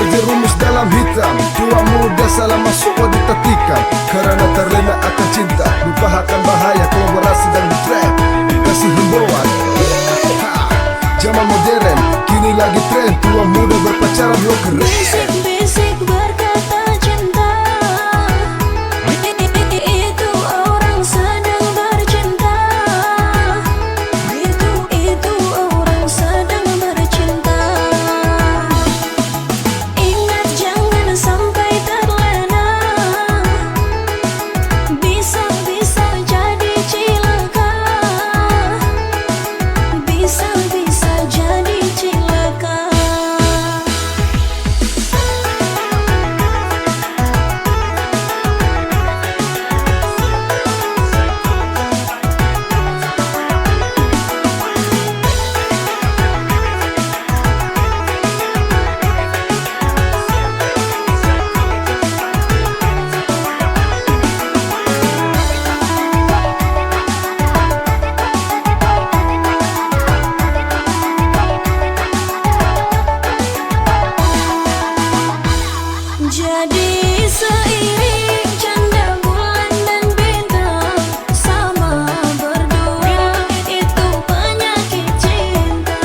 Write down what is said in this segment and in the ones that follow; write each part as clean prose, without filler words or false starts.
terjerumus dalam hitam. Tua muda salah masuk wanita tikam karena terlena akan cinta, lupakan bahaya kolaborasi dan trap. Kasih himbauan, zaman modern kini lagi tren, tua muda berpacaran lo keren. Bisik-bisik berkata cinta, itu orang sedang bercinta. Itu orang sedang bercinta. Ingat jangan sampai terlena, bisa-bisa jadi cilaka, bisa-bisa jadi cilaka. Jadi seiring canda bulan dan bintang, sama berdua itu penyakit cinta.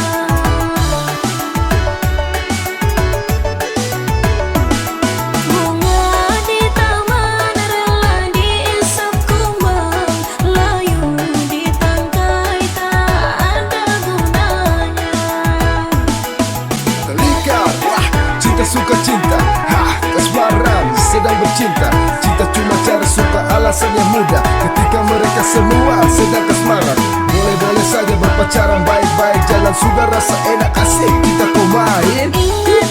Bunga di taman rela diisap kumbang, layu di tangkai tak ada gunanya. Terikat, wah, cinta suka cinta, kasmaran sedang bercinta. Cinta cuma cara suka, alasannya mudah. Ketika mereka semua sedang kasmaran, boleh-boleh saja berpacaran baik-baik. Jangan sudah rasa enak asik, kita kau main. Ingat